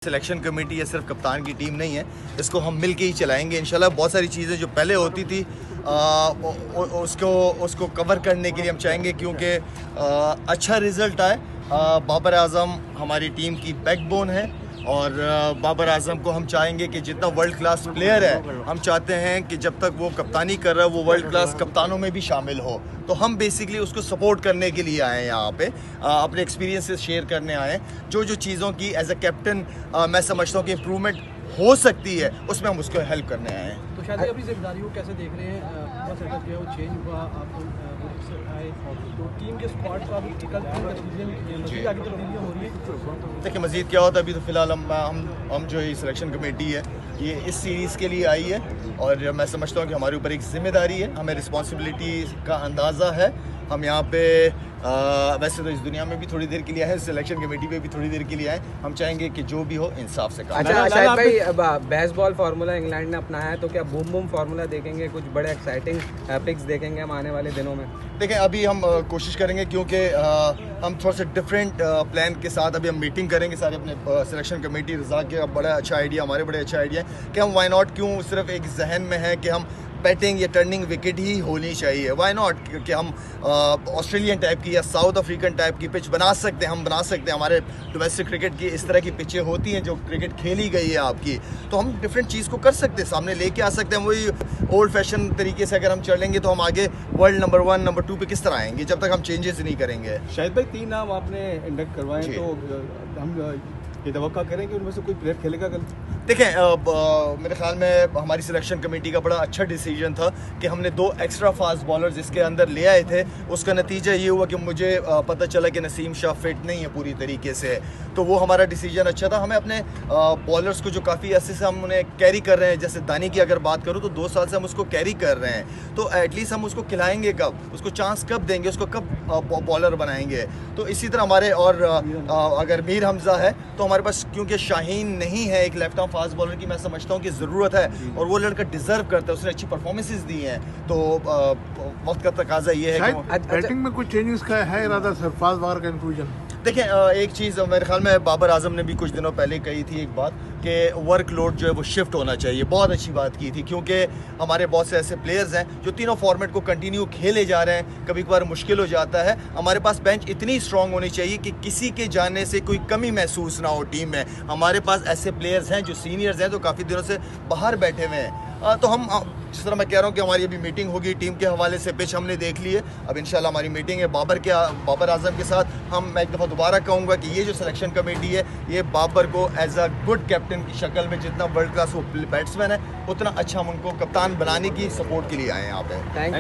Selection committee या सिर्फ कप्तान की टीम नहीं है, इसको हम मिल के ही चलाएंगे इंशाल्लाह। बहुत सारी चीज़ें जो पहले होती थी उसको कवर करने के लिए हम चाहेंगे, क्योंकि अच्छा रिज़ल्ट आए। बाबर आज़म हमारी टीम की बैकबोन है और बाबर आज़म को हम चाहेंगे कि जितना वर्ल्ड क्लास प्लेयर है, हम चाहते हैं कि जब तक वो कप्तानी कर रहा है वो वर्ल्ड क्लास कप्तानों में भी शामिल हो। तो हम बेसिकली उसको सपोर्ट करने के लिए आए हैं यहाँ पे, अपने एक्सपीरियंसेस शेयर करने आए हैं। जो चीज़ों की एज अ कैप्टन मैं समझता हूँ कि इम्प्रूवमेंट हो सकती है, उसमें हम उसको हेल्प करने आए हैं। तो शायद अपनी जिम्मेदारी को कैसे देख रहे हैं? सेटअप जो है वो चेंज हुआ, आप आए तो टीम के स्क्वाड का भी मज़ीद आगे तब्दीलियाँ हो रही है। देखिए मज़ीद क्या होता है, अभी तो फ़िलहाल हम जो ये सिलेक्शन कमेटी है ये इस सीरीज़ के लिए आई है और मैं समझता हूँ कि हमारे ऊपर एक ज़िम्मेदारी है, हमें रिस्पॉन्सिबिलिटी का अंदाज़ा है। हम यहाँ पे वैसे तो इस दुनिया में भी थोड़ी देर के लिए आए, सिलेक्शन कमेटी पे भी थोड़ी देर के लिए आए। हम चाहेंगे कि जो भी हो इंसाफ से काम। अच्छा शायद भाई, बेसबॉल फार्मूला इंग्लैंड ने अपनाया है, तो क्या बूम बूम फार्मूला देखेंगे? कुछ बड़े एक्साइटिंग पिक्स देखेंगे हम आने वाले दिनों में? देखें अभी हम कोशिश करेंगे, क्योंकि हम थोड़ा सा डिफरेंट प्लान के साथ अभी हम मीटिंग करेंगे सारे अपने सिलेक्शन कमेटी। रज़ा के बड़ा अच्छा आइडिया, हमारे बड़े अच्छा आइडिया है कि हम वाई नॉट, क्यों सिर्फ एक जहन में है कि हम बैटिंग या टर्निंग विकेट ही होनी चाहिए, वाई नॉट, क्योंकि हम ऑस्ट्रेलियन टाइप की या साउथ अफ्रीकन टाइप की पिच बना सकते हैं। हम बना सकते हैं, हमारे डोमेस्टिक क्रिकेट की इस तरह की पिचें होती हैं जो क्रिकेट खेली गई है आपकी, तो हम डिफरेंट चीज़ को कर सकते हैं, सामने लेके आ सकते हैं। वही ओल्ड फैशन तरीके से अगर हम चलेंगे तो हम आगे वर्ल्ड नंबर 1 नंबर 2 पे किस तरह आएंगे जब तक हम चेंजेस नहीं करेंगे। शायद भाई 3 नाम आपने इंडक्ट करवाए, तो हम ये तवक्का करें कि उनमें से कोई प्लेयर खेलेगा कल? देखें मेरे ख्याल में हमारी सिलेक्शन कमेटी का बड़ा अच्छा डिसीजन था कि हमने 2 एक्स्ट्रा फास्ट बॉलर्स इसके अंदर ले आए थे। उसका नतीजा ये हुआ कि मुझे पता चला कि नसीम शाह फिट नहीं है पूरी तरीके से, तो वो हमारा डिसीजन अच्छा था। हमें अपने बॉलर्स को जो काफ़ी ऐसे से हम उन्हें कैरी कर रहे हैं, जैसे दानी की अगर बात करूँ तो 2 साल से हम उसको कैरी कर रहे हैं, तो एटलीस्ट हम उसको खिलाएंगे कब, उसको चांस कब देंगे, उसको कब बॉलर बनाएंगे। तो इसी तरह हमारे और अगर मीर हमजा है तो हमारे पास, क्योंकि शाहीन नहीं है एक लेफ्ट आर्म फास्ट बॉलर की मैं समझता हूँ कि ज़रूरत है और वो लड़का डिजर्व करता है, उसने अच्छी परफॉर्मेंसेस दी हैं, तो वक्त का तकाजा ये है कि बैटिंग में कुछ चेंजेस का है इरादा सर, फास्ट बॉलर का इंक्लूजन? देखें एक चीज़ मेरे ख्याल में बाबर आजम ने भी कुछ दिनों पहले कही थी एक बात कि वर्कलोड जो है वो शिफ्ट होना चाहिए। बहुत अच्छी बात की थी, क्योंकि हमारे बहुत से ऐसे प्लेयर्स हैं जो तीनों फॉर्मेट को कंटिन्यू खेले जा रहे हैं, कभी कभार मुश्किल हो जाता है। हमारे पास बेंच इतनी स्ट्रांग होनी चाहिए कि किसी के जाने से कोई कमी महसूस ना हो टीम में। हमारे पास ऐसे प्लेयर्स हैं जो सीनियर्स हैं, तो काफ़ी दिनों से बाहर बैठे हुए हैं। तो हम जिस तरह मैं कह रहा हूँ कि हमारी अभी मीटिंग होगी टीम के हवाले से, पिच हमने देख ली है, अब इंशाल्लाह हमारी मीटिंग है बाबर आजम के साथ। मैं एक दफ़ा दोबारा कहूँगा कि ये जो सिलेक्शन कमेटी है ये बाबर को एज अ गुड कैप्टन की शक्ल में, जितना वर्ल्ड क्लास वो बैट्समैन है उतना अच्छा हम उनको कप्तान बनाने की सपोर्ट के लिए आए हैं यहाँ पे।